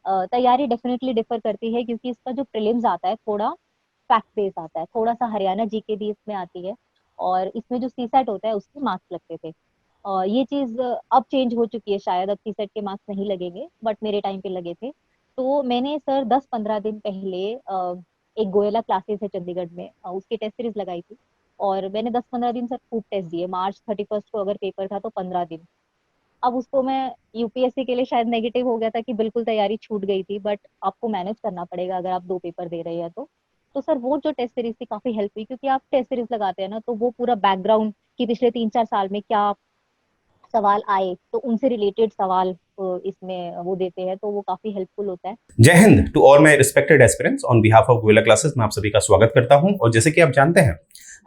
तैयारी definitely differ करती है, क्योंकि इसका जो प्रीलिम्स आता है थोड़ा फैक्ट बेस आता है, थोड़ा सा हरियाणा जीके भी इसमें आती है, और इसमें जो सीसेट होता है उसके मार्क्स लगते थे। ये चीज अब चेंज हो चुकी है, शायद अब सीसेट के मार्क्स नहीं लगेंगे, बट मेरे टाइम पे लगे थे। तो मैंने सर 10-15 दिन पहले एक गोयला क्लासेस है चंडीगढ़ में, उसकी टेस्ट सीरीज लगाई थी, और मैंने 10-15 दिन सर खूब टेस्ट दिए। मार्च 31 को अगर पेपर था तो 15 दिन। अब उसको मैं यूपीएससी के लिए शायद नेगेटिव हो गया था कि बिल्कुल तैयारी छूट गई थी, बट आपको मैनेज करना पड़ेगा अगर आप 2 पेपर दे रहे हैं तो सर वो जो टेस्ट सीरीज थी काफी हेल्प हुई, क्योंकि आप टेस्ट सीरीज लगाते हैं ना तो वो पूरा बैकग्राउंड कि पिछले 3-4 साल में क्या सवाल आए तो उनसे रिलेटेड सवाल इसमें वो देते हैं, तो वो काफी हेल्पफुल होता है। जय हिंद to all my respected aspirants. On behalf of Goyla classes मैं आप सभी का स्वागत करता हूं। और जैसे कि आप जानते हैं,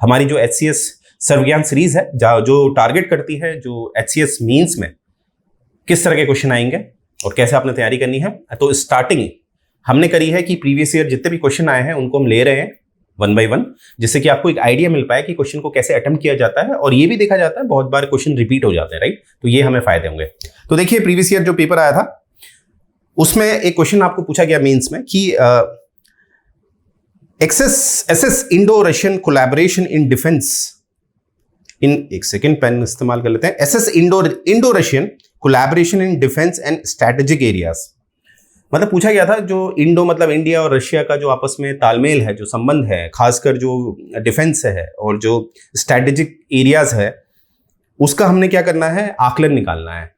हमारी जो एचसीएस सर्वज्ञान सीरीज है जो टारगेट करती है जो एचसीएस मींस में किस तरह के क्वेश्चन आएंगे और कैसे आपने तैयारी करनी है, तो स्टार्टिंग हमने करी है कि प्रीवियस ईयर जितने भी क्वेश्चन आए हैं उनको हम ले रहे हैं 1 by 1, जिससे कि आपको एक आइडिया मिल पाए कि क्वेश्चन को कैसे अटेम्प्ट किया जाता है। और ये भी देखा जाता है बहुत बार क्वेश्चन रिपीट हो जाते हैं, राइट, तो ये हमें फायदे होंगे। तो देखिए, प्रीवियस ईयर जो पेपर आया था उसमें एक क्वेश्चन आपको पूछा गया मेंस में कि assess Indo Russian collaboration in defence in, एक सेकेंड पेन इस्तेमाल कर लेते हैं, assess Indo Russian collaboration in defence and strategic areas. मतलब पूछा गया था जो इंडो मतलब इंडिया और रशिया का जो आपस में तालमेल है, जो संबंध है, खासकर जो डिफेंस है और जो स्ट्रेटेजिक एरियाज है, उसका हमने क्या करना है, आकलन निकालना है।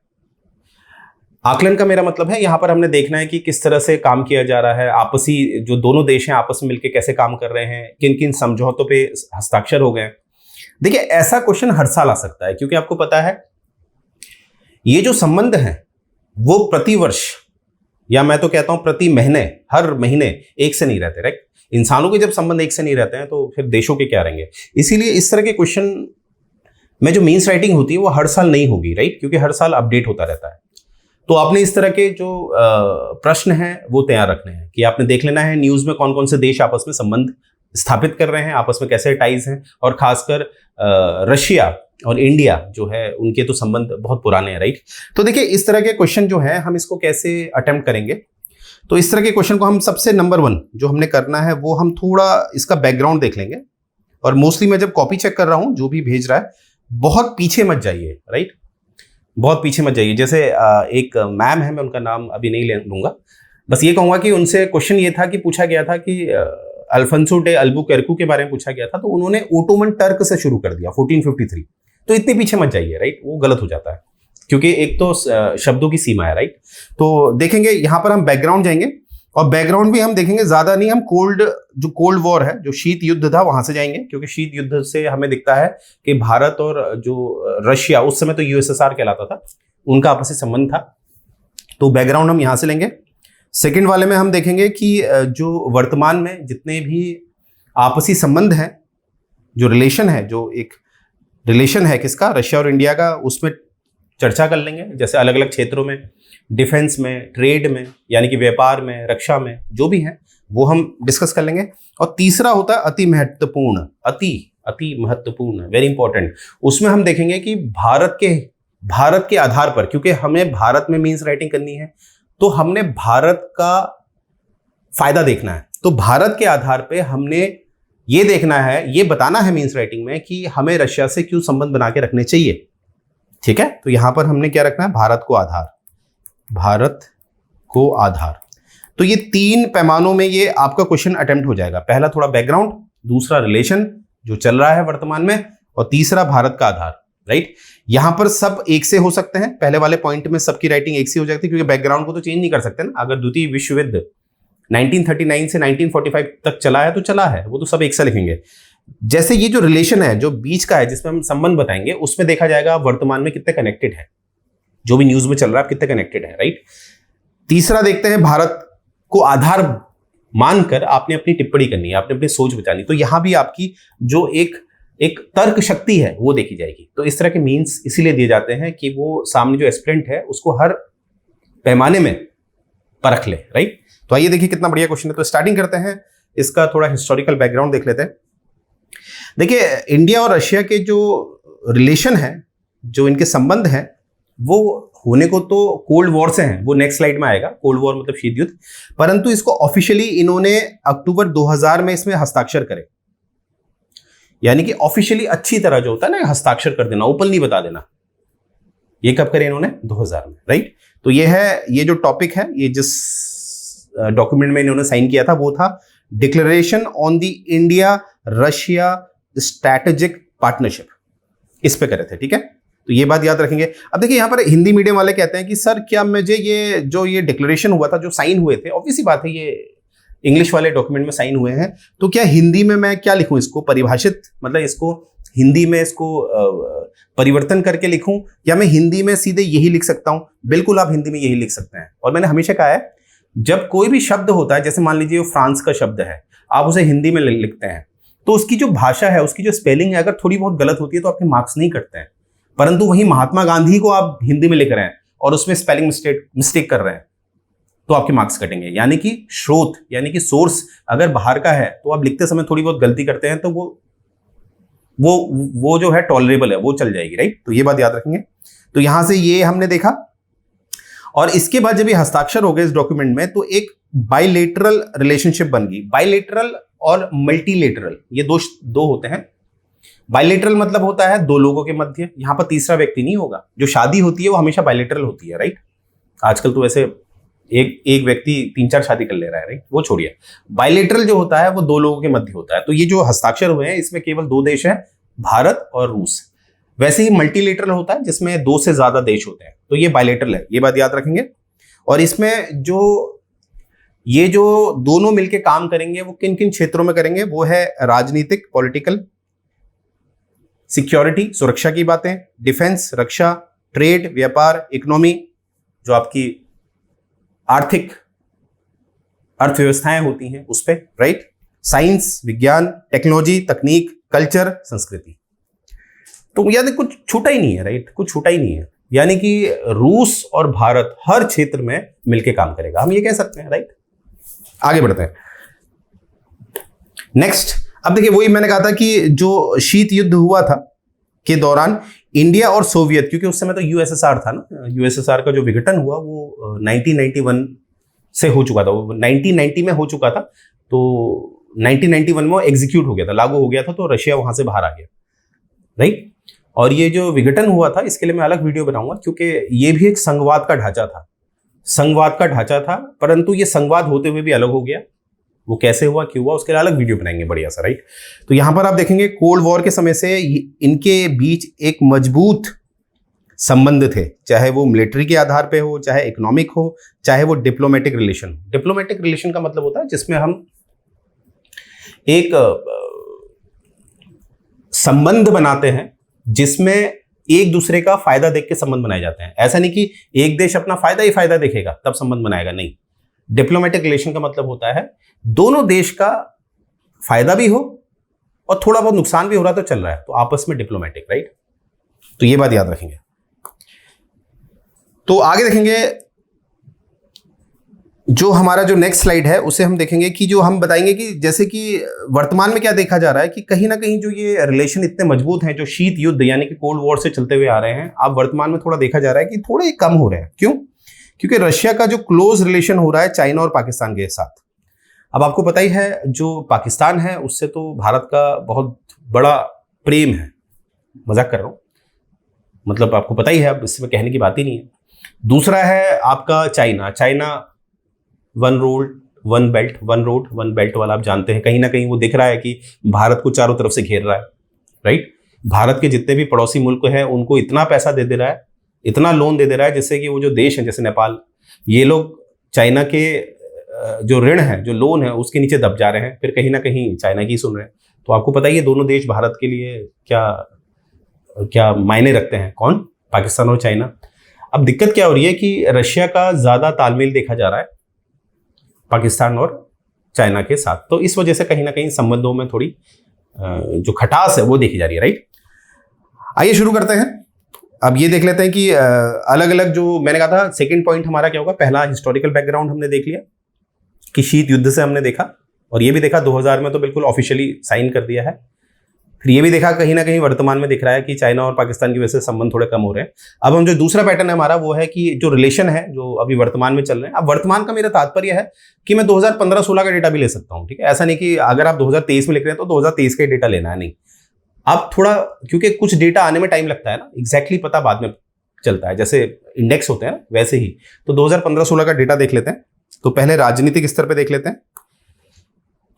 आकलन का मेरा मतलब है यहाँ पर हमने देखना है कि किस तरह से काम किया जा रहा है, आपसी जो दोनों देश हैं आपस में मिलकर कैसे काम कर रहे हैं, किन किन समझौतों पे हस्ताक्षर हो गए। देखिए, ऐसा क्वेश्चन हर साल आ सकता है, क्योंकि आपको पता है ये जो संबंध है वो प्रतिवर्ष, या मैं तो कहता हूं प्रति महीने, हर महीने एक से नहीं रहते, राइट। इंसानों के जब संबंध एक से नहीं रहते हैं तो फिर देशों के क्या रहेंगे। इसीलिए इस तरह के क्वेश्चन में जो मीन्स राइटिंग होती है वो हर साल नहीं होगी, राइट, क्योंकि हर साल अपडेट होता रहता है। तो आपने इस तरह के जो प्रश्न हैं वो तैयार रखने हैं कि आपने देख लेना है न्यूज में कौन कौन से देश आपस में संबंध स्थापित कर रहे हैं, आपस में कैसे टाइज हैं, और खासकर रशिया और इंडिया जो है उनके तो संबंध बहुत पुराने हैं, राइट। तो देखिए, इस तरह के क्वेश्चन जो है हम इसको कैसे अटेम्प्ट करेंगे। तो इस तरह के क्वेश्चन को हम सबसे नंबर 1 जो हमने करना है वो हम थोड़ा इसका बैकग्राउंड देख लेंगे। और मोस्टली मैं जब कॉपी चेक कर रहा हूं, जो भी भेज रहा है, बहुत पीछे मत जाइए, राइट, बहुत पीछे मत जाइए। जैसे एक मैम है, मैं उनका नाम अभी नहीं लूंगा, बस ये कहूंगा कि उनसे क्वेश्चन ये था कि पूछा गया था कि अल्फोंसो डे अल्बुकर्कू के बारे में पूछा गया था, तो उन्होंने ओटोमन टर्क से शुरू कर दिया 1453। तो इतने पीछे मत जाइए, राइट, वो गलत हो जाता है, क्योंकि एक तो शब्दों की सीमा है, राइट। तो देखेंगे यहां पर हम बैकग्राउंड जाएंगे, और बैकग्राउंड भी हम देखेंगे, ज्यादा नहीं, हम कोल्ड वॉर है, जो शीत युद्ध था, वहां से जाएंगे, क्योंकि शीत युद्ध से हमें दिखता है कि भारत और जो रशिया, उस समय तो यूएसएसआर कहलाता था, उनका आपसी संबंध था। तो बैकग्राउंड हम यहां से लेंगे। सेकेंड वाले में हम देखेंगे कि जो वर्तमान में जितने भी आपसी संबंध हैं, जो रिलेशन है, जो एक रिलेशन है किसका, रशिया और इंडिया का, उसमें चर्चा कर लेंगे। जैसे अलग अलग क्षेत्रों में, डिफेंस में, ट्रेड में, यानी कि व्यापार में, रक्षा में, जो भी है वो हम डिस्कस कर लेंगे। और तीसरा होता है अति महत्वपूर्ण, अति महत्वपूर्ण, वेरी इंपॉर्टेंट। उसमें हम देखेंगे कि भारत के आधार पर, क्योंकि हमें भारत में मीन्स राइटिंग करनी है, तो हमने भारत का फायदा देखना है। तो भारत के आधार पर हमने ये देखना है, ये बताना है मीन्स राइटिंग में कि हमें रशिया से क्यों संबंध बना के रखने चाहिए, ठीक है। तो यहां पर हमने क्या रखना है, भारत को आधार। तो ये 3 पैमानों में ये आपका क्वेश्चन अटेम्प्ट हो जाएगा। पहला थोड़ा बैकग्राउंड, दूसरा रिलेशन जो चल रहा है वर्तमान में, और तीसरा भारत का आधार, राइट। यहां पर सब एक से हो सकते हैं, पहले वाले पॉइंट में सबकी राइटिंग एक से हो जाती है, क्योंकि बैकग्राउंड को तो चेंज नहीं कर सकते ना। अगर द्वितीय विश्व युद्ध 1939 से 1945 तक चला है तो चला है, वो तो सब एक से लिखेंगे। जैसे ये जो रिलेशन है, जो बीच का है, जिसमें हम संबंध बताएंगे, उसमें देखा जाएगा वर्तमान में कितने कनेक्टेड है, जो भी न्यूज में चल रहा है कितने कनेक्टेड है, राइट। तीसरा देखते हैं, भारत को आधार मानकर आपने अपनी टिप्पणी करनी है, आपने अपनी सोच बचानी। तो यहां भी आपकी जो एक तर्क शक्ति है वो देखी जाएगी। तो इस तरह के मीन्स इसीलिए दिए जाते हैं कि वो सामने जो एस्पिरेंट है उसको हर पैमाने में परख ले, राइट। तो आइए देखिए कितना बढ़िया क्वेश्चन है। तो स्टार्टिंग करते हैं, इसका थोड़ा हिस्टोरिकल बैकग्राउंड देख लेते हैं। देखिए, इंडिया और रशिया के जो रिलेशन है, जो इनके संबंध हैं, वो होने को तो कोल्ड वॉर से हैं, वो नेक्स्ट स्लाइड में आएगा, कोल्ड वॉर मतलब शीत युद्ध, परंतु इसको ऑफिशियली इन्होंने अक्टूबर 2000 में इसमें हस्ताक्षर करे, यानी कि ऑफिशियली अच्छी तरह जो होता है ना हस्ताक्षर कर देना, ओपनली बता देना, ये कब करे इन्होंने 2000 में, राइट। तो ये है, ये जो टॉपिक है, ये जिस डॉक्यूमेंट में इन्होंने साइन किया था वो था declaration on the India Russia strategic partnership, इस पे करे थे, ठीक है। तो ये बात याद रखेंगे। अब देखिए यहाँ पर हिंदी मीडियम वाले कहते हैं कि सर क्या मुझे ये जो ये डिक्लेरेशन हुआ था, जो साइन हुए थे, ऑब्वियसली बात है ये इंग्लिश वाले डॉक्यूमेंट में साइन हुए हैं, तो क्या हिंदी में मैं क्या लिखूं इसको परिभाषित, मतलब इसको हिंदी में इसको परिवर्तन करके लिखूं, या मैं हिंदी में सीधे यही लिख सकता हूं? बिल्कुल आप हिंदी में यही लिख सकते हैं। और मैंने हमेशा कहा है जब कोई भी शब्द होता है, जैसे मान लीजिए वो फ्रांस का शब्द है, आप उसे हिंदी में लिखते हैं तो उसकी जो भाषा है, उसकी जो स्पेलिंग है, अगर थोड़ी बहुत गलत होती है तो आपके मार्क्स नहीं कटते हैं। परंतु वही महात्मा गांधी को आप हिंदी में लिख रहे हैं और उसमें स्पेलिंग मिस्टेक कर रहे हैं तो आपके मार्क्स कटेंगे। यानी कि स्रोत, यानी कि सोर्स अगर बाहर का है तो आप लिखते समय थोड़ी बहुत गलती करते हैं तो वो जो है टॉलरेबल है, वो चल जाएगी, राइट। तो ये बात याद रखेंगे। तो यहां से ये हमने देखा, और इसके बाद जब ये हस्ताक्षर हो गए इस डॉक्यूमेंट में तो एक बाइलेटरल रिलेशनशिप बन गई। बाइलेटरल और मल्टीलेटरल ये दो होते हैं। बाइलेटरल मतलब होता है दो लोगों के मध्य, यहां पर तीसरा व्यक्ति नहीं होगा। जो शादी होती है वो हमेशा बाइलेटरल होती है, राइट। आजकल तो वैसे एक व्यक्ति 3-4 शादी कर ले रहा है, राइट, वो छोड़िए। बाइलेटरल जो होता है वो दो लोगों के मध्य होता है। तो ये जो हस्ताक्षर हुए हैं इसमें केवल 2 देश हैं, भारत और रूस। वैसे ही मल्टीलेटरल होता है जिसमें 2 से ज्यादा देश होते हैं, तो ये बाइलेटरल है, ये बात याद रखेंगे। और इसमें ये जो दोनों मिलकर काम करेंगे वो किन किन क्षेत्रों में करेंगे, वो है राजनीतिक पॉलिटिकल, सिक्योरिटी सुरक्षा की बातें, डिफेंस रक्षा, ट्रेड व्यापार, इकोनॉमी जो आपकी आर्थिक अर्थव्यवस्थाएं होती हैं उस पे, राइट, साइंस विज्ञान टेक्नोलॉजी तकनीक, कल्चर संस्कृति। तो यानी कुछ छूटा ही नहीं है, राइट, कुछ छूटा ही नहीं है। यानी कि रूस और भारत हर क्षेत्र में मिलकर काम करेगा, हम ये कह सकते हैं, राइट। आगे बढ़ते हैं नेक्स्ट। अब देखिए वही मैंने कहा था कि जो शीत युद्ध हुआ था के दौरान इंडिया और सोवियत, क्योंकि उस समय तो यूएसएसआर था ना, यूएसएसआर का जो विघटन हुआ वो 1991 से हो चुका था, वो 1990 में हो चुका था। तो 1991 में एग्जीक्यूट हो गया था, लागू हो गया था, तो रशिया वहां से बाहर आ गया, राइट। और ये जो विघटन हुआ था इसके लिए मैं अलग वीडियो बनाऊंगा, क्योंकि ये भी एक संघवाद का ढांचा था, संघवाद का ढांचा था, परंतु ये संघवाद होते हुए भी अलग हो गया। वो कैसे हुआ, क्यों हुआ, उसके लिए अलग वीडियो बनाएंगे बढ़िया सा, राइट। तो यहां पर आप देखेंगे कोल्ड वॉर के समय से इनके बीच एक मजबूत संबंध थे, चाहे वो मिलिट्री के आधार पे हो, चाहे इकोनॉमिक हो, चाहे वो डिप्लोमेटिक रिलेशन। डिप्लोमेटिक रिलेशन का मतलब होता है जिसमें हम एक संबंध बनाते हैं जिसमें एक दूसरे का फायदा देख के संबंध बनाए जाते हैं। ऐसा नहीं कि एक देश अपना फायदा ही फायदा देखेगा तब संबंध बनाएगा, नहीं। डिप्लोमेटिक रिलेशन का मतलब होता है दोनों देश का फायदा भी हो और थोड़ा बहुत नुकसान भी हो रहा तो चल रहा है, तो आपस में डिप्लोमेटिक, राइट। तो ये बात याद रखेंगे। तो आगे देखेंगे जो हमारा जो नेक्स्ट स्लाइड है उसे हम देखेंगे कि जो हम बताएंगे कि जैसे कि वर्तमान में क्या देखा जा रहा है कि कहीं ना कहीं जो ये रिलेशन इतने मजबूत हैं, जो शीत युद्ध यानी कि कोल्ड वॉर से चलते हुए आ रहे हैं, अब वर्तमान में थोड़ा देखा जा रहा है कि थोड़े कम हो रहे हैं। क्यों? क्योंकि रशिया का जो क्लोज रिलेशन हो रहा है चाइना और पाकिस्तान के साथ। अब आपको पता ही है जो पाकिस्तान है उससे तो भारत का बहुत बड़ा प्रेम है, मजाक कर रहा हूं, मतलब आपको पता ही है, अब इसमें कहने की बात ही नहीं है। दूसरा है आपका China. China one road one belt, one road one belt वाला आप जानते हैं, कहीं ना कहीं वो दिख रहा है कि भारत को चारों तरफ से घेर रहा है, राइट। भारत के जितने भी पड़ोसी मुल्क हैं उनको इतना पैसा दे रहा है, इतना लोन दे रहा है, जिससे कि वो जो देश है जैसे नेपाल, ये लोग चाइना के जो ऋण है, जो लोन है, उसके नीचे दब जा रहे हैं, फिर कहीं ना कहीं चाइना की सुन रहे हैं। तो आपको पता ही है दोनों देश भारत के लिए क्या क्या मायने रखते हैं, कौन? पाकिस्तान और चाइना। अब दिक्कत क्या हो रही है कि रशिया का ज्यादा तालमेल देखा जा रहा है पाकिस्तान और चाइना के साथ, तो इस वजह से कहीं ना कहीं संबंधों में थोड़ी जो खटास है वो देखी जा रही है, राइट। आइए शुरू करते हैं। अब ये देख लेते हैं कि अलग अलग जो मैंने कहा था, सेकंड पॉइंट हमारा क्या होगा। पहला हिस्टोरिकल बैकग्राउंड हमने देख लिया कि शीत युद्ध से हमने देखा, और ये भी देखा 2000 में तो बिल्कुल ऑफिशियली साइन कर दिया है। फिर ये भी देखा कहीं ना कहीं वर्तमान में दिख रहा है कि चाइना और पाकिस्तान की वजह से संबंध थोड़े कम हो रहे हैं। अब हम जो दूसरा पैटर्न है हमारा वो है कि जो रिलेशन है जो अभी वर्तमान में चल रहे हैं, अब वर्तमान का मेरा तात्पर्य है कि मैं 2015-16 का डेटा भी ले सकता हूँ, ठीक है। ऐसा नहीं कि अगर आप 2023 में लिख रहे हैं तो 2023 का डेटा लेना है, नहीं। अब थोड़ा, क्योंकि कुछ डेटा आने में टाइम लगता है ना, एग्जैक्टली पता बाद में चलता है, जैसे इंडेक्स होते हैं ना वैसे ही। तो 2015-16 का डेटा देख लेते हैं। तो पहले राजनीतिक स्तर पे देख लेते हैं।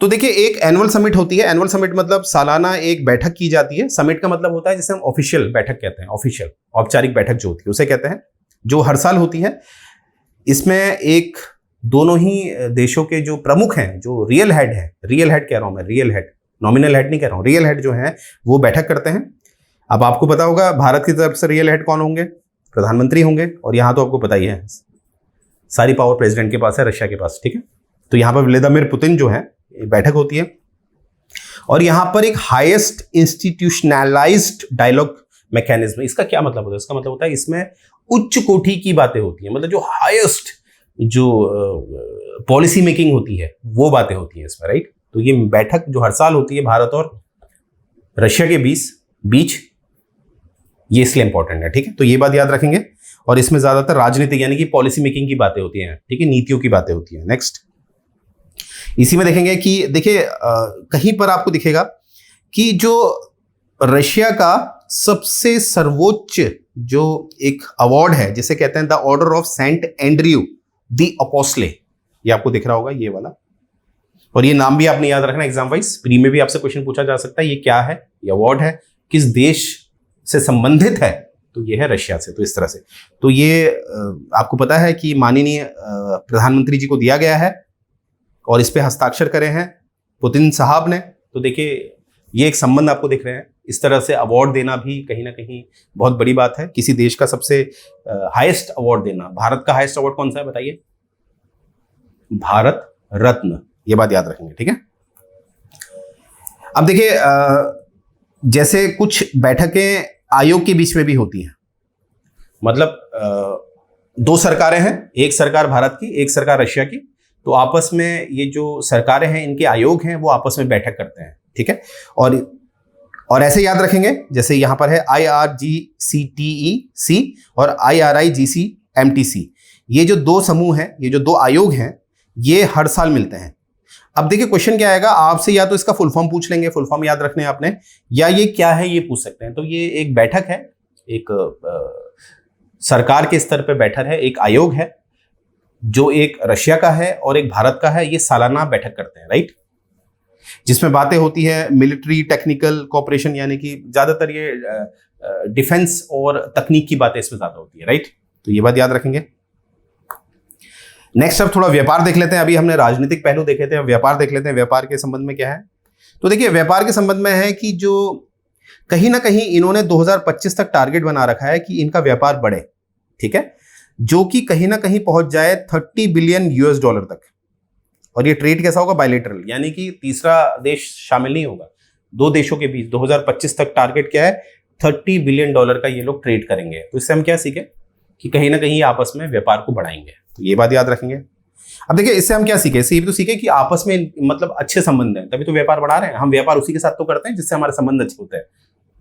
तो देखिए, एक एनुअल समिट होती है। एनुअल समिट मतलब सालाना एक बैठक की जाती है। समिट का मतलब होता है जिसे हम ऑफिशियल बैठक कहते हैं, ऑफिशियल औपचारिक बैठक जो होती है उसे कहते हैं, जो हर साल होती है। इसमें एक दोनों ही देशों के जो प्रमुख हैं, जो रियल हेड है, रियल हेड कह रहा हूं मैं, रियल हेड, नॉमिनल हेड नहीं कह रहा हूं, रियल हेड जो है वो बैठक करते हैं। अब आपको पता होगा भारत की तरफ से रियल हेड कौन होंगे, प्रधानमंत्री होंगे। और यहां तो आपको पता ही है सारी पावर प्रेसिडेंट के पास है, रशिया के पास, ठीक है। तो यहां पर व्लादिमीर पुतिन जो है बैठक होती है। और यहां पर एक हाईएस्ट इंस्टीट्यूशनलाइज्ड डायलॉग मैकेनिज्म, इसका क्या मतलब होता है? इसका मतलब होता है इसमें उच्च कोटि की बातें होती हैं, मतलब जो हाईएस्ट जो पॉलिसी मेकिंग होती है वो बातें होती हैं इसमें, राइट। तो ये बैठक जो हर साल होती है भारत और रशिया के बीच, ये इसलिए इंपॉर्टेंट है, ठीक है। तो ये बात याद रखेंगे। और इसमें ज्यादातर राजनीतिक यानी कि पॉलिसी मेकिंग की बातें होती हैं, ठीक है, नीतियों की बातें होती हैं। नेक्स्ट, इसी में देखेंगे कि देखिए कहीं पर आपको दिखेगा कि जो रशिया का सबसे सर्वोच्च जो एक अवार्ड है जिसे कहते हैं the order of saint Andrew the apostle, ये आपको दिख रहा होगा, ये वाला। और ये नाम भी आपने याद रखना एग्जाम वाइज, प्री में भी आपसे क्वेश्चन पूछा जा सकता है ये क्या है, ये अवार्ड है, किस देश से संबंधित है, तो ये है रशिया से। तो इस तरह से, तो ये आपको पता है कि माननीय प्रधानमंत्री जी को दिया गया है और इस पे हस्ताक्षर करे हैं पुतिन साहब ने। तो देखिए ये एक संबंध आपको दिख रहे हैं। इस तरह से अवार्ड देना भी कहीं ना कहीं बहुत बड़ी बात है, किसी देश का सबसे हाईएस्ट अवार्ड देना। भारत का हाईएस्ट अवार्ड कौन सा है बताइए? भारत रत्न, ये बात याद रखेंगे, ठीक है। अब देखिए जैसे कुछ बैठकें आयोग के बीच में भी होती हैं, मतलब दो सरकारें हैं, एक सरकार भारत की, एक सरकार रशिया की। तो आपस में ये जो सरकारें हैं, इनके आयोग हैं, वो आपस में बैठक करते हैं, ठीक है। और ऐसे याद रखेंगे जैसे यहां पर है IRGCTEC और IRIGCMTC, ये जो दो समूह हैं, ये जो दो आयोग हैं, ये हर साल मिलते हैं। अब देखिए क्वेश्चन क्या आएगा आपसे, या तो इसका फुल फॉर्म पूछ लेंगे, फुल फॉर्म याद रखने आपने, या ये क्या है ये पूछ सकते हैं। तो ये एक बैठक है, एक सरकार के स्तर पे बैठक है, एक आयोग है जो एक रशिया का है और एक भारत का है। ये सालाना बैठक करते हैं, राइट, जिसमें बातें होती है मिलिट्री टेक्निकल कोऑपरेशन, यानी कि ज्यादातर ये डिफेंस और तकनीक की बातें इसमें ज्यादा होती है, राइट। तो ये बात याद रखेंगे। नेक्स्ट अब थोड़ा व्यापार देख लेते हैं। अभी हमने राजनीतिक पहलू देखे थे, अब व्यापार देख लेते हैं। व्यापार के संबंध में क्या है? तो देखिए व्यापार के संबंध में है कि जो कहीं ना कहीं इन्होंने 2025 तक टारगेट बना रखा है कि इनका व्यापार बढ़े, ठीक है, जो कि कहीं ना कहीं पहुंच जाए $30 बिलियन तक। और ये ट्रेड कैसा होगा? बायलेटरल, यानी कि तीसरा देश शामिल नहीं होगा, दो देशों के बीच 2025 तक टारगेट क्या है? $30 बिलियन का ये लोग ट्रेड करेंगे। तो इससे हम क्या सीखे कि कहीं ना कहीं आपस में व्यापार को बढ़ाएंगे, तो ये बात याद रखेंगे। अब देखिए इससे हम क्या सीखे? इससे ये भी तो सीखे कि आपस में मतलब अच्छे संबंध हैं, तभी तो व्यापार बढ़ा रहे हैं। हम व्यापार उसी के साथ तो करते हैं जिससे हमारे संबंध अच्छे होते हैं,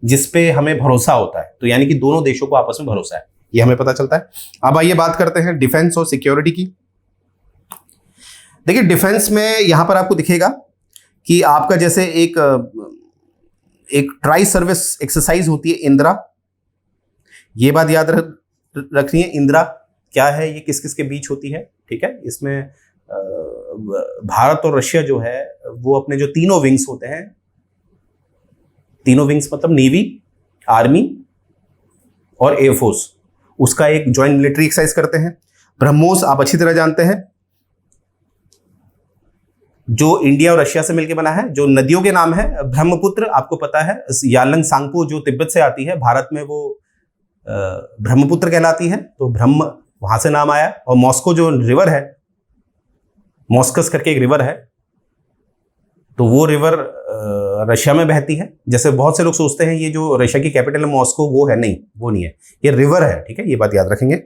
जिसपे हमें भरोसा होता है। तो यानी कि दोनों देशों को आपस में भरोसा है, ये हमें पता चलता है। अब आइए बात करते हैं डिफेंस और सिक्योरिटी की। देखिए डिफेंस में यहां पर आपको दिखेगा कि आपका जैसे एक ट्राई सर्विस एक्सरसाइज होती है इंदिरा, ये बात याद रखनी है। इंदिरा क्या है, ये किस किस के बीच होती है, ठीक है। इसमें भारत और रशिया जो है वो अपने जो तीनों विंग्स होते हैं, तीनों विंग्स मतलब नेवी, आर्मी और एयरफोर्स, उसका एक ज्वाइंट मिलिट्री एक्सरसाइज करते हैं। ब्रह्मोस आप अच्छी तरह जानते हैं, जो इंडिया और रशिया से मिलकर बना है। जो नदियों के नाम है, ब्रह्मपुत्र आपको पता है, यालंग सांगपो जो तिब्बत से आती है, भारत में वो ब्रह्मपुत्र कहलाती है, तो ब्रह्म वहां से नाम आया। और मॉस्को जो रिवर है, मॉस्कस करके एक रिवर है, तो वो रिवर रशिया में बहती है। जैसे बहुत से लोग सोचते हैं ये जो रशिया की कैपिटल है मॉस्को, वो है, नहीं वो नहीं है, ये रिवर है, ठीक है, ये बात याद रखेंगे।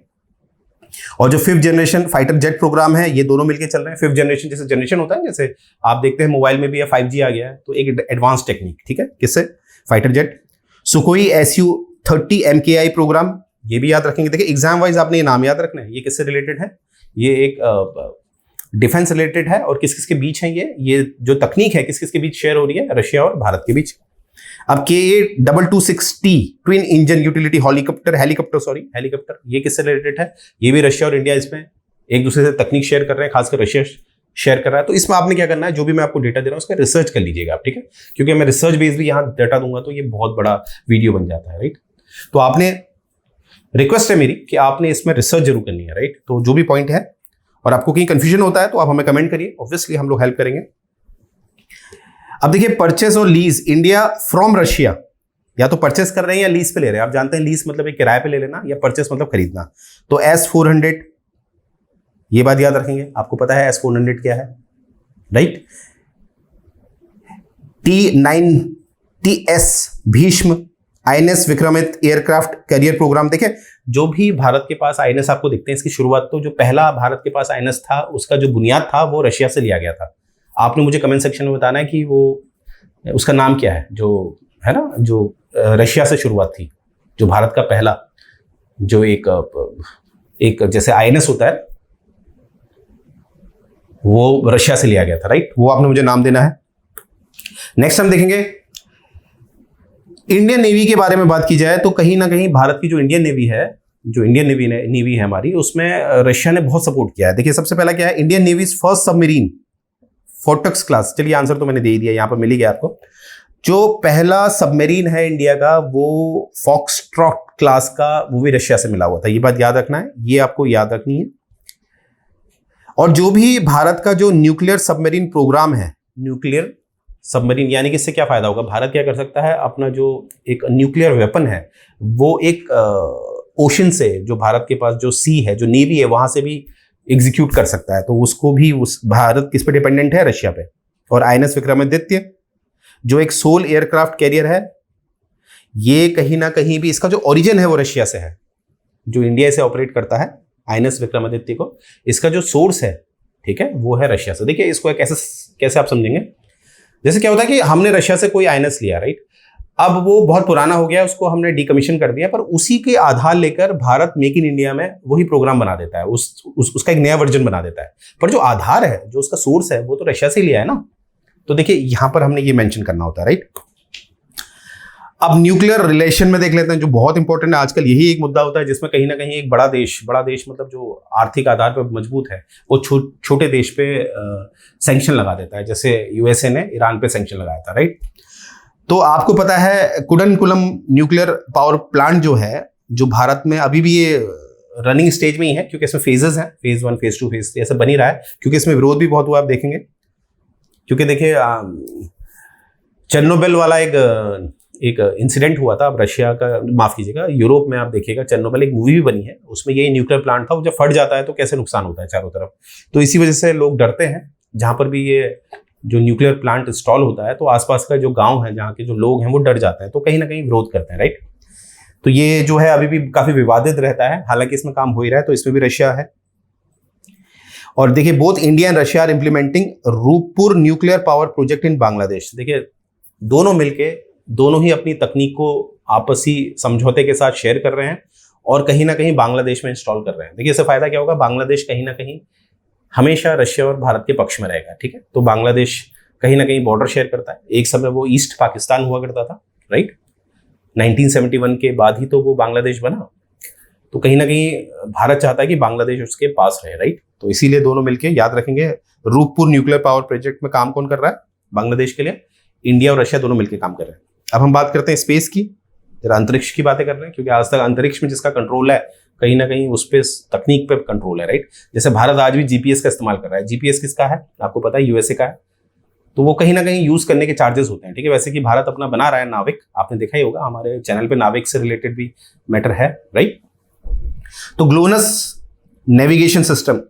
और जो 5th generation fighter jet programme है, ये दोनों मिलकर चल रहे हैं। 5th जनरेशन जैसे जनरेशन होता है, जैसे आप देखते हैं मोबाइल में भी 5G आ गया है, तो एक एडवांस टेक्निक, ठीक है, किससे? Fighter jet, Sukhoi Su-30 MKI programme, ये भी याद रखेंगे। देखिए एग्जाम वाइज आपने ये नाम याद रखना है, ये किससे रिलेटेड है, ये एक डिफेंस रिलेटेड है, और किस किस के बीच है ये जो तकनीक है किस किस के बीच शेयर हो रही है, रशिया और भारत के बीच। अब KA-226T twin engine utility helicopter, ये किससे रिलेटेड है, ये भी रशिया और इंडिया इसमें एक दूसरे से तकनीक शेयर कर रहे हैं, खासकर रशिया शेयर कर रहा है। तो इसमें आपने क्या करना है, जो भी मैं आपको डेटा दे रहा हूँ उसका रिसर्च कर लीजिएगा आप, ठीक है, क्योंकि मैं रिसर्च बेस्ड भी यहाँ डेटा दूंगा तो ये बहुत बड़ा वीडियो बन जाता है, राइट। तो आपने, रिक्वेस्ट है मेरी कि आपने इसमें रिसर्च जरूर करनी है, राइट। तो जो भी पॉइंट है और आपको कहीं कंफ्यूजन होता है तो आप हमें कमेंट करिए, ऑब्वियसली हम लोग हेल्प करेंगे। अब देखिए परचेस और लीज इंडिया फ्रॉम रशिया, या तो परचेस कर रहे हैं या लीज पे ले रहे हैं। आप जानते हैं लीज मतलब एक किराए पे ले लेना, या परचेस मतलब खरीदना। तो S-400, ये बात याद रखेंगे, आपको पता है S-400 क्या है, राइट। T-9TS भीष्म, INS विक्रमित एयरक्राफ्ट कैरियर प्रोग्राम। देखिए जो भी भारत के पास INS आपको दिखते हैं, इसकी शुरुआत तो जो पहला भारत के पास INS था उसका जो बुनियाद था वो रशिया से लिया गया था। आपने मुझे कमेंट सेक्शन में बताना है कि वो उसका नाम क्या है, जो है ना, जो रशिया से शुरुआत थी, जो भारत का पहला जो एक जैसे INS होता है वो रशिया से लिया गया था, राइट। वो आपने मुझे नाम देना है। नेक्स्ट हम देखेंगे इंडियन नेवी के बारे में बात की जाए तो कहीं ना कहीं भारत की जो इंडियन नेवी है, नेवी है हमारी, उसमें रशिया ने बहुत सपोर्ट किया है। देखिए सबसे पहला क्या है, इंडियन नेवीज फर्स्ट सबमरीन फोर्टक्स क्लास, चलिए आंसर तो मैंने दे ही दिया, यहां पर मिल ही गया आपको। जो पहला सबमरीन है इंडिया का वो फॉक्सट्रॉट क्लास का, वो भी रशिया से मिला हुआ था, ये बात याद रखना है, ये आपको याद रखनी है। और जो भी भारत का जो न्यूक्लियर सबमरीन प्रोग्राम है, न्यूक्लियर सबमरीन, यानी कि इससे क्या फायदा होगा, भारत क्या कर सकता है, अपना जो एक न्यूक्लियर वेपन है वो एक ओशन से, जो भारत के पास जो सी है, जो नेवी है, वहां से भी एग्जीक्यूट कर सकता है। तो उसको भी उस भारत किस पे डिपेंडेंट है, रशिया पे। और INS विक्रमादित्य जो एक सोल एयरक्राफ्ट कैरियर है, ये कहीं ना कहीं भी इसका जो ओरिजिन है वो रशिया से है, जो इंडिया से ऑपरेट करता है INS विक्रमादित्य को, इसका जो सोर्स है, ठीक है, वो है रशिया से। देखिए इसको कैसे आप समझेंगे, जैसे क्या होता है कि हमने रशिया से कोई INS लिया, राइट, अब वो बहुत पुराना हो गया, उसको हमने डिकमीशन कर दिया, पर उसी के आधार लेकर भारत मेक इन इंडिया में वही प्रोग्राम बना देता है, उसका एक नया वर्जन बना देता है, पर जो आधार है, जो उसका सोर्स है, वो तो रशिया से लिया है ना। तो देखिए यहां पर हमने ये मेंशन करना होता है, राइट। अब न्यूक्लियर रिलेशन में देख लेते हैं, जो बहुत इंपॉर्टेंट है आजकल, यही एक मुद्दा होता है जिसमें कहीं ना कहीं एक बड़ा देश मतलब जो आर्थिक आधार पर मजबूत है, वो छोटे देश पे सैंक्शन लगा देता है। जैसे USA ने ईरान पे सैंक्शन लगाया था, राइट। तो आपको पता है कुडनकुलम न्यूक्लियर पावर प्लांट जो है, जो भारत में अभी भी ये रनिंग स्टेज में ही है, क्योंकि इसमें फेजेस हैं, फेज 1, फेज 2, फेज 3 ऐसा बन ही रहा है, क्योंकि इसमें विरोध भी बहुत हुआ, आप देखेंगे। क्योंकि देखिए चेर्नोबिल वाला एक इंसिडेंट हुआ था, अब रशिया का, माफ कीजिएगा, यूरोप में आप देखिएगा चेर्नोबिल एक मूवी भी बनी है, उसमें ये न्यूक्लियर प्लांट था, वो जब फट जाता है तो कैसे नुकसान होता है चारों तरफ। तो इसी वजह से लोग डरते हैं, जहां पर भी ये जो न्यूक्लियर प्लांट इंस्टॉल होता है तो आसपास का जो गांव है, जहाँ के जो लोग हैं, वो डर जाते हैं, तो कहीं ना कहीं विरोध करते हैं, राइट। तो ये जो है अभी भी काफी विवादित रहता है, हालांकि इसमें काम हो ही रहा है, तो इसमें भी रशिया है। और देखिए both India and Russia are implementing Rooppur nuclear power project in Bangladesh. देखिए दोनों मिलके, दोनों ही अपनी तकनीक को आपसी समझौते के साथ शेयर कर रहे हैं और कहीं ना कहीं बांग्लादेश में इंस्टॉल कर रहे हैं। देखिए इससे फायदा क्या होगा, बांग्लादेश कहीं ना कहीं हमेशा रशिया और भारत के पक्ष में रहेगा, ठीक है। तो बांग्लादेश कहीं ना कहीं बॉर्डर शेयर करता है, एक समय वो ईस्ट पाकिस्तान हुआ करता था, राइट। 1971 के बाद ही तो वो बांग्लादेश बना, तो कहीं ना कहीं भारत चाहता है कि बांग्लादेश उसके पास रहे, राइट। तो इसीलिए दोनों मिलकर, याद रखेंगे, रूपपुर न्यूक्लियर पावर प्रोजेक्ट में काम कौन कर रहा है, बांग्लादेश के लिए इंडिया और रशिया दोनों मिलकर काम कर रहे हैं। अब हम बात करते हैं स्पेस की, जरा अंतरिक्ष की बातें कर रहे हैं, क्योंकि आज तक अंतरिक्ष में जिसका कंट्रोल है, कहीं ना कहीं उस पे तकनीक पे कंट्रोल है, राइट। जैसे भारत आज भी GPS का इस्तेमाल कर रहा है, GPS किसका है आपको पता है, USA का है, तो वो कहीं ना कहीं यूज करने के चार्जेस होते हैं, ठीक है। वैसे कि भारत अपना बना रहा है नाविक, आपने देखा ही होगा, हमारे चैनल पे नाविक से रिलेटेड भी मैटर है, राइट। तो ग्लोनस नेविगेशन सिस्टम,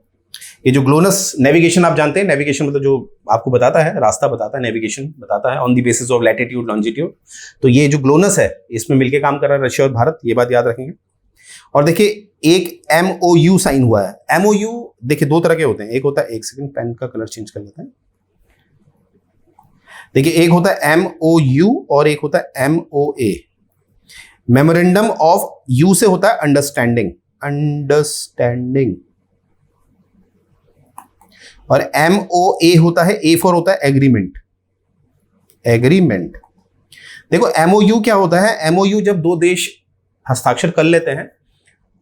ये जो ग्लोनस नेविगेशन आप जानते हैं, नेविगेशन मतलब जो आपको बताता है, रास्ता बताता है, नेविगेशन बताता है on the basis of latitude longitude. तो ये जो ग्लोनस है, इसमें मिलकर काम कर रहा है रशिया और भारत, ये बात याद रखेंगे। और देखिए एक MOU साइन हुआ है। MOU देखिए दो तरह के होते हैं, एक होता है, एक सेकंड पेन का कलर चेंज कर लेते हैं। देखिए, एक होता है MOU और एक होता है MOA। मेमोरेंडम ऑफ यू से होता है अंडरस्टैंडिंग, अंडरस्टैंडिंग, और MOA होता है, A फॉर होता है एग्रीमेंट, एग्रीमेंट। देखो MOU क्या होता है, MOU जब दो देश हस्ताक्षर कर लेते हैं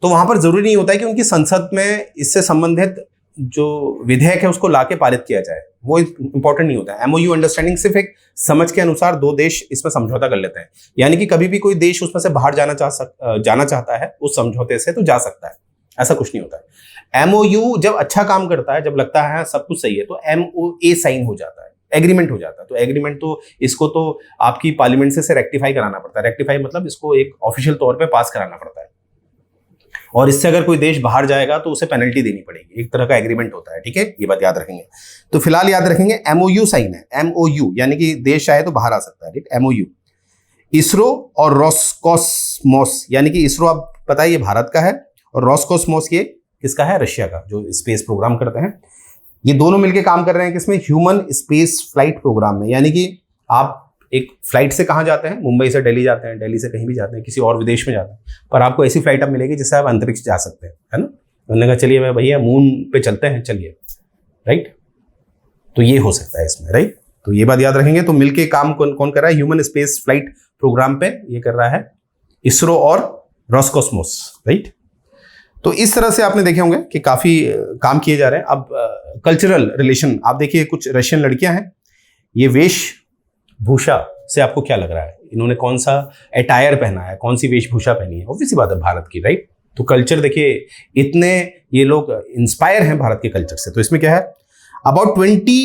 तो वहां पर जरूरी नहीं होता है कि उनकी संसद में इससे संबंधित जो विधेयक है उसको लाके पारित किया जाए, वो इंपॉर्टेंट नहीं होता है। MOU अंडरस्टैंडिंग सिर्फ एक समझ के अनुसार दो देश इसमें समझौता कर लेते हैं, यानी कि कभी भी कोई देश उसमें से बाहर जाना चाहता है उस समझौते से तो जा सकता है, ऐसा कुछ नहीं होता है। MOU जब अच्छा काम करता है, जब लगता है सब कुछ सही है, तो MOA साइन हो जाता है, एग्रीमेंट हो जाता है। तो एग्रीमेंट तो इसको तो आपकी पार्लियामेंट से रेक्टिफाई कराना पड़ता है, रेक्टिफाई मतलब इसको एक ऑफिशियल तौर पे पास कराना पड़ता है, और इससे अगर कोई देश बाहर जाएगा तो उसे पेनल्टी देनी पड़ेगी, एक तरह का एग्रीमेंट होता है, ठीक है, ये बात याद रखेंगे। तो फिलहाल याद रखेंगे MOU साइन है, MOU यानी कि देश चाहे तो बाहर आ सकता है, ठीक। MOU इसरो और रोस्कोसमोस, यानी कि इसरो आप पता है ये भारत का है, और रोस्कोसमोस ये किसका है, रशिया का, जो स्पेस प्रोग्राम करते हैं। ये दोनों मिलकर काम कर रहे हैं किसमें, ह्यूमन स्पेस फ्लाइट प्रोग्राम में। यानी कि आप एक फ्लाइट से कहाँ जाते हैं, मुंबई से दिल्ली जाते हैं, दिल्ली से कहीं भी जाते हैं, किसी और विदेश में जाते हैं, पर आपको ऐसी फ्लाइट अब मिलेगी जिससे आप अंतरिक्ष जा सकते हैं, है ना। उन्होंने कहा चलिए भैया मून पे चलते हैं, चलिए, राइट। तो ये हो सकता है इसमें, राइट। तो ये बात याद रखेंगे। तो मिलके काम कौन कर रहा है, ह्यूमन स्पेस फ्लाइट प्रोग्राम पे ये कर रहा है इसरो और रोस्कोसमोस, राइट। तो इस तरह से आपने देखे होंगे कि काफी काम किए जा रहे हैं। अब कल्चरल रिलेशन आप देखिए, कुछ रशियन लड़कियां हैं, ये वेशभूषा से आपको क्या लग रहा है, इन्होंने कौन सा अटायर पहना है, कौन सी वेशभूषा पहनी है, ऑब्वियस सी बात है भारत की, राइट। तो कल्चर देखिए, इतने ये लोग इंस्पायर हैं भारत के कल्चर से। तो इसमें क्या है, about 20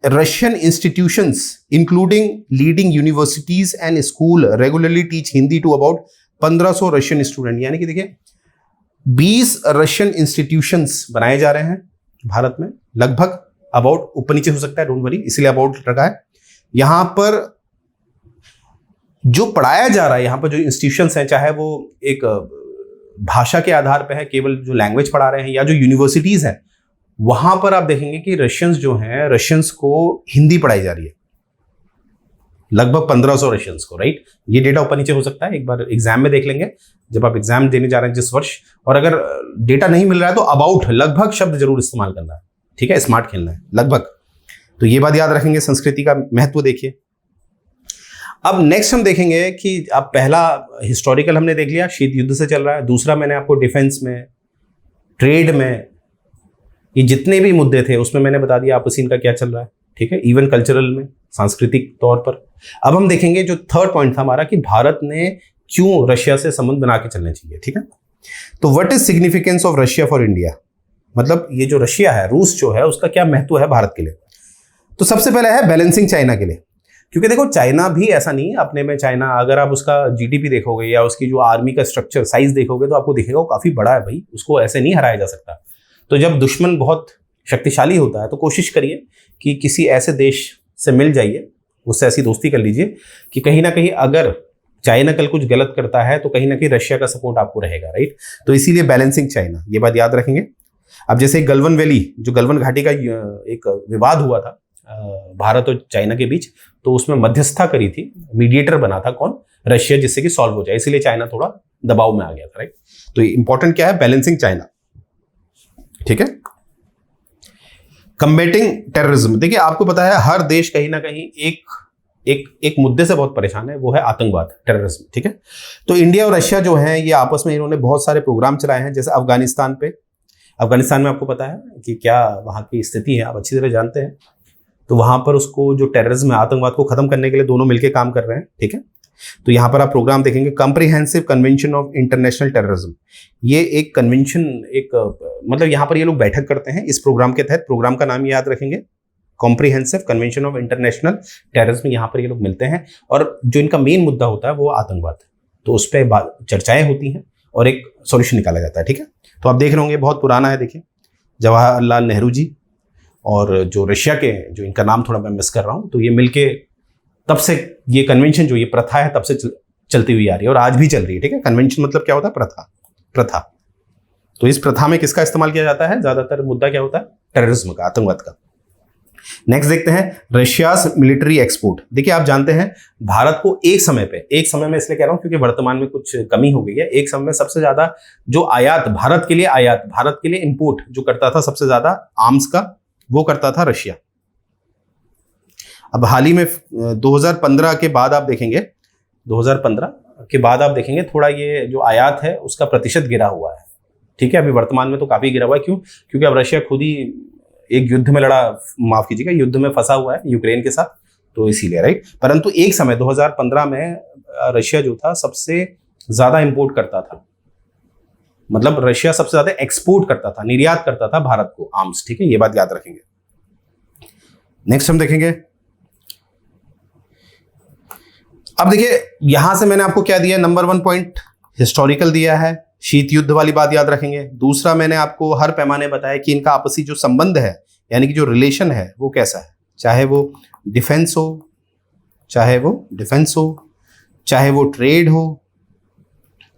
Russian institutions including leading universities and school regularly teach Hindi to about 1500 Russian student. यानी कि देखिए 20 रशियन इंस्टीट्यूशंस बनाए जा रहे हैं भारत में, लगभग, अबाउट ऊपर नीचे हो सकता है, डोंट वरी, इसलिए अबाउट रखा है। यहां पर जो पढ़ाया जा रहा है, यहां पर जो इंस्टीट्यूशंस हैं, चाहे वो एक भाषा के आधार पर है, केवल जो लैंग्वेज पढ़ा रहे हैं, या जो यूनिवर्सिटीज हैं, वहां पर आप देखेंगे कि रशियंस जो हैं, रशियंस को हिंदी पढ़ाई जा रही है, लगभग 1500 रशियंस को, राइट। ये डेटा ऊपर नीचे हो सकता है, एक बार एग्जाम में देख लेंगे जब आप एग्जाम देने जा रहे हैं जिस वर्ष, और अगर डेटा नहीं मिल रहा है तो अबाउट, लगभग शब्द जरूर इस्तेमाल करना है, ठीक है, स्मार्ट खेलना है, लगभग। तो ये बात याद रखेंगे, संस्कृति का महत्व देखिए। अब नेक्स्ट हम देखेंगे कि अब पहला हिस्टोरिकल हमने देख लिया, शीत युद्ध से चल रहा है। दूसरा मैंने आपको डिफेंस में, ट्रेड में, ये जितने भी मुद्दे थे उसमें मैंने बता दिया आपस इनका क्या चल रहा है, ठीक है, इवन कल्चरल में, सांस्कृतिक तौर पर। अब हम देखेंगे जो थर्ड पॉइंट था हमारा, कि भारत ने क्यों रशिया से संबंध बना के चलने चाहिए, ठीक है। तो what is significance of Russia for India, मतलब ये जो रशिया है, रूस जो है, उसका क्या महत्व है भारत के लिए। तो सबसे पहले है बैलेंसिंग चाइना के लिए, क्योंकि देखो चाइना भी ऐसा नहीं है अपने में, चाइना अगर आप उसका GDP देखोगे या उसकी जो आर्मी का स्ट्रक्चर साइज देखोगे तो आपको दिखेगा वो काफी बड़ा है भाई, उसको ऐसे नहीं हराया जा सकता। तो जब दुश्मन बहुत शक्तिशाली होता है तो कोशिश करिए कि किसी ऐसे देश से मिल जाइए, उससे ऐसी दोस्ती कर लीजिए कि कहीं ना कहीं अगर चाइना कल कुछ गलत करता है तो कहीं ना कहीं रशिया का सपोर्ट आपको रहेगा, राइट। तो इसीलिए बैलेंसिंग चाइना, ये बात याद रखेंगे। अब जैसे गलवान वैली, जो गलवान घाटी का एक विवाद हुआ था भारत और चाइना के बीच, तो उसमें मध्यस्थता करी थी, मीडिएटर बना था कौन, रशिया, जिससे कि सॉल्व हो जाए, इसीलिए चाइना थोड़ा दबाव में आ गया था, राइट। तो इंपॉर्टेंट क्या है, बैलेंसिंग चाइना, ठीक है। कम्बेटिंग टेररिज्म, देखिए आपको पता है हर देश कहीं ना कहीं एक मुद्दे से बहुत परेशान है, वो है आतंकवाद, टेररिज्म, ठीक है। तो इंडिया और रशिया जो है ये आपस में इन्होंने बहुत सारे प्रोग्राम चलाए हैं, जैसे अफगानिस्तान में आपको पता है कि क्या वहाँ की स्थिति है, आप अच्छी तरह जानते हैं। तो वहां पर उसको जो टेररिज्म है, आतंकवाद को खत्म करने के लिए दोनों मिलकर काम कर रहे हैं, ठीक है। तो यहां पर आप प्रोग्राम देखेंगे, comprehensive convention of international terrorism, ये एक कन्वेंशन, एक मतलब यहां पर ये लोग बैठक करते हैं इस प्रोग्राम के तहत। प्रोग्राम का नाम याद रखेंगे, comprehensive convention of international terrorism. यहाँ पर ये लोग मिलते हैं और जो इनका मेन मुद्दा होता है वो आतंकवाद, तो उस पर चर्चाएं होती हैं और एक सॉल्यूशन निकाला जाता है, ठीक है। तो आप देख रहे होंगे बहुत पुराना है, देखिए जवाहरलाल नेहरू जी और जो रशिया के, जो इनका नाम थोड़ा मैं मिस कर रहा हूँ, तो ये मिलके तब से ये कन्वेंशन, जो ये प्रथा है, तब से चलती हुई आ रही है और आज भी चल रही है, ठीक है। कन्वेंशन मतलब क्या होता है, प्रथा। तो इस प्रथा में किसका इस्तेमाल किया जाता है, ज्यादातर मुद्दा क्या होता है, टेररिज्म का, आतंकवाद का। नेक्स्ट देखते हैं रशियाज मिलिट्री एक्सपोर्ट। देखिए आप जानते हैं भारत को एक समय में इसलिए कह रहा हूं क्योंकि वर्तमान में कुछ कमी हो गई है, एक समय में सबसे ज्यादा जो आयात भारत के लिए इंपोर्ट जो करता था सबसे ज्यादा आर्म्स का, वो करता था रशिया। अब हाल ही में 2015 के बाद आप देखेंगे, 2015 के बाद आप देखेंगे थोड़ा ये जो आयात है उसका प्रतिशत गिरा हुआ है। ठीक है, अभी वर्तमान में तो काफी गिरा हुआ है। क्यों? क्योंकि अब रशिया खुद ही एक युद्ध में माफ कीजिएगा, युद्ध में फंसा हुआ है यूक्रेन के साथ, तो इसीलिए, राइट। परंतु एक समय 2015 में रशिया जो था सबसे ज्यादा इंपोर्ट करता था, मतलब रशिया सबसे ज्यादा एक्सपोर्ट करता था, निर्यात करता था भारत को आर्म्स। ठीक है, ये बात याद रखेंगे। नेक्स्ट हम देखेंगे, अब देखिए यहां से मैंने आपको क्या दिया, नंबर 1 पॉइंट हिस्टोरिकल दिया है, शीत युद्ध वाली बात याद रखेंगे। दूसरा मैंने आपको हर पैमाने बताया कि इनका आपसी जो संबंध है, यानी कि जो रिलेशन है वो कैसा है, चाहे वो डिफेंस हो, चाहे वो ट्रेड हो,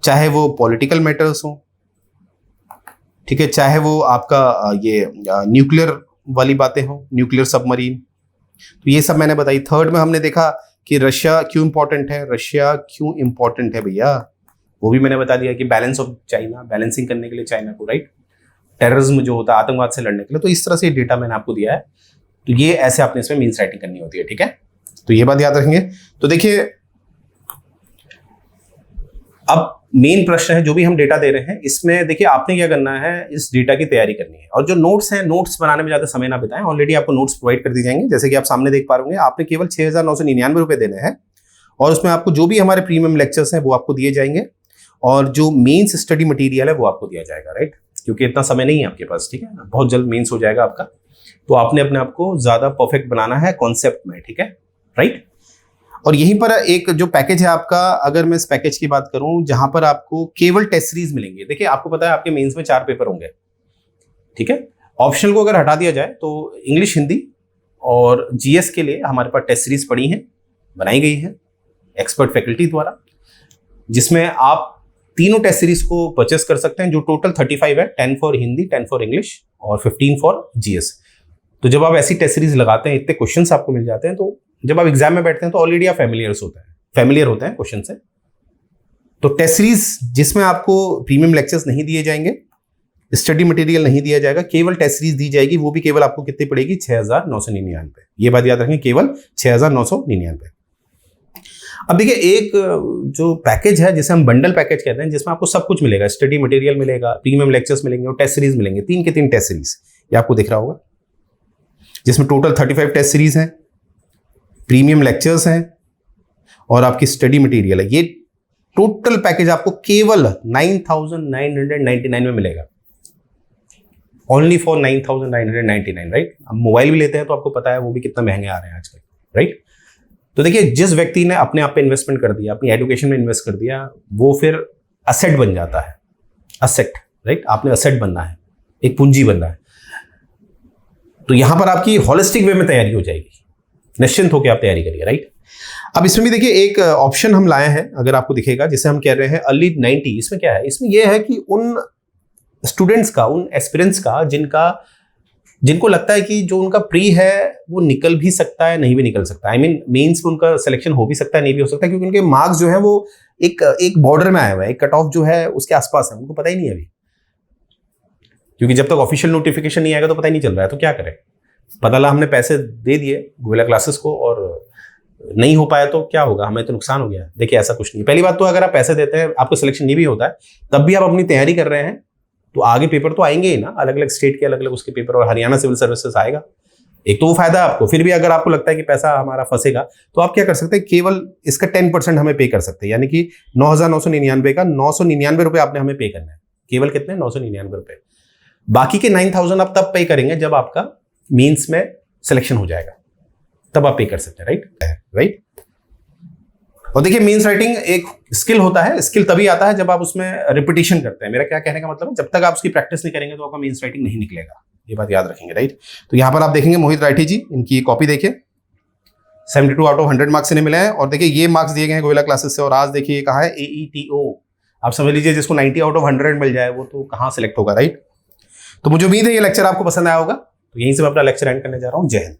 चाहे वो पॉलिटिकल मैटर्स हो, ठीक है, चाहे वो आपका ये न्यूक्लियर वाली बातें हो, न्यूक्लियर सबमरीन, तो ये सब मैंने बताई। थर्ड में हमने देखा कि रशिया क्यों इंपॉर्टेंट है भैया, वो भी मैंने बता दिया कि बैलेंस ऑफ चाइना, बैलेंसिंग करने के लिए चाइना को, राइट, टेररिज्म जो होता है आतंकवाद से लड़ने के लिए। तो इस तरह से डेटा मैंने आपको दिया है, तो ये ऐसे आपने इसमें मीन्स राइटिंग करनी होती है। ठीक है, तो ये बात याद रखेंगे। तो देखिए अब मेन प्रश्न है, जो भी हम डेटा दे रहे हैं इसमें देखिए आपने क्या करना है, इस डेटा की तैयारी करनी है। और जो नोट्स हैं, नोट्स बनाने में ज्यादा समय ना बिताएं, ऑलरेडी आपको नोट्स प्रोवाइड कर दी जाएंगे, जैसे कि आप सामने देख पा रहे होंगे। आपने केवल 6,999 रुपए देने हैं और उसमें आपको जो भी हमारे प्रीमियम लेक्चर्स हैं वो आपको दिए जाएंगे और जो मेंस स्टडी मटेरियल है वो आपको दिया जाएगा, राइट, क्योंकि इतना समय नहीं है आपके पास। ठीक है, बहुत जल्द मेंस हो जाएगा आपका, तो आपने अपने आप को ज्यादा परफेक्ट बनाना है कॉन्सेप्ट में। ठीक है, राइट। और यहीं पर एक जो पैकेज है आपका, अगर मैं इस पैकेज की बात करूं जहां पर आपको केवल टेस्ट सीरीज मिलेंगे। देखिए आपको पता है आपके मेंस में 4 पेपर होंगे। ठीक है, ऑप्शनल को अगर हटा दिया जाए तो इंग्लिश, हिंदी और जीएस के लिए हमारे पास टेस्ट सीरीज पड़ी है, बनाई गई है एक्सपर्ट फैकल्टी द्वारा, जिसमें आप तीनों टेस्ट सीरीज को परचेस कर सकते हैं, जो टोटल 35 है, 10 फॉर हिंदी, 10 फॉर इंग्लिश और 15 फॉर जीएस। तो जब आप ऐसी टेस्ट सीरीज लगाते हैं, इतने क्वेश्चंस आपको मिल जाते हैं, तो जब आप एग्जाम में बैठते हैं तो ऑलरेडी आप फेमिलियर होते हैं क्वेश्चन से। तो टेस्ट सीरीज जिसमें आपको प्रीमियम लेक्चर्स नहीं दिए जाएंगे, स्टडी मटेरियल नहीं दिया जाएगा, केवल टेस्ट सीरीज दी जाएगी, वो भी केवल आपको कितनी पड़ेगी, 6,999। ये बात याद रखें, केवल 6,999। अब देखिए एक जो पैकेज है जिसे हम बंडल पैकेज कहते हैं, जिसमें आपको सब कुछ मिलेगा, स्टडी मटेरियल मिलेगा, प्रीमियम लेक्चर्स मिलेंगे और टेस्ट सीरीज मिलेंगे, 3 के 3 टेस्ट सीरीज, ये आपको दिख रहा होगा, जिसमें टोटल 35 टेस्ट सीरीज हैं, प्रीमियम लेक्चर्स हैं और आपकी स्टडी मटेरियल है। ये टोटल पैकेज आपको केवल 9,999 में मिलेगा, ओनली फॉर 9,999, राइट। अब मोबाइल भी लेते हैं तो आपको पता है वो भी कितना महंगे आ रहे हैं आजकल, राइट। तो देखिए जिस व्यक्ति ने अपने आप पे इन्वेस्टमेंट कर दिया, अपनी एजुकेशन में इन्वेस्ट कर दिया, वो फिर असेट बन जाता है, असेट, राइट। आपने असेट बनना है, एक पूंजी बनना है, तो यहां पर आपकी होलिस्टिक वे में तैयारी हो जाएगी, निश्चिंत होकर आप तैयारी करिए, राइट। अब इसमें भी देखिए एक ऑप्शन हम लाए हैं, अगर आपको दिखेगा, जिसे हम कह रहे हैं अर्ली 90। इसमें क्या है, इसमें यह है कि उन स्टूडेंट्स का, उन एस्पिरेंट्स का जिनको लगता है कि जो उनका प्री है वो निकल भी सकता है, नहीं भी निकल सकता, आई मीन मेंस में उनका सिलेक्शन हो भी सकता है, नहीं भी हो सकता, क्योंकि उनके मार्क्स जो है वो एक बॉर्डर में आया हुआ है, एक कट ऑफ जो है उसके आसपास है, उनको पता ही नहीं है अभी, क्योंकि जब तक ऑफिशियल नोटिफिकेशन नहीं आएगा तो पता ही नहीं चल रहा है, तो क्या करें। पता लगा हमने पैसे दे दिए गोयला क्लासेस को और नहीं हो पाया तो क्या होगा, हमें तो नुकसान हो गया। देखिए ऐसा कुछ नहीं। पहली बात तो अगर आप पैसे देते हैं, आपको सिलेक्शन नहीं भी होता है, तब भी आप अपनी तैयारी कर रहे हैं, तो आगे पेपर तो आएंगे ही ना, अलग अलग स्टेट के अलग अलग उसके पेपर, और हरियाणा सिविल सर्विसेज आएगा, एक तो वो फायदा है आपको। फिर भी अगर आपको लगता है कि पैसा हमारा फंसेगा, तो आप क्या कर सकते हैं, केवल इसका 10% हमें पे कर सकते हैं, यानी कि 9,999 का 999 रुपए आपने हमें पे करना है, केवल कितने, 999 रुपए। बाकी के 9,000 आप तब पे करेंगे जब आपका मीन्स में सिलेक्शन हो जाएगा, तब आप पे कर सकते हैं, राइट। और देखिए मीन्स राइटिंग एक स्किल होता है, स्किल तभी आता है जब आप उसमें रिपीटिशन करते हैं। मेरा क्या कहने का मतलब है, जब तक आप उसकी प्रैक्टिस नहीं करेंगे तो आपका मीन्स राइटिंग नहीं निकलेगा, ये बात याद रखेंगे, राइट। तो यहां पर आप देखेंगे मोहित राठी जी, इनकी कॉपी देखिए, 72 आउट ऑफ 100 मार्क्स इन्हें मिले हैं। और देखिए ये मार्क्स दिए गए हैं गोयला क्लासेस से, और आज देखिए कहाँ है, AETO। आप समझ लीजिए जिसको 90 आउट ऑफ 100 मिल जाए वो तो कहाँ सिलेक्ट होगा, राइट। तो मुझे उम्मीद है ये लेक्चर आपको पसंद आया होगा। तो यहीं से मैं अपना लेक्चर एंड करने जा रहा हूँ। जय हिंद।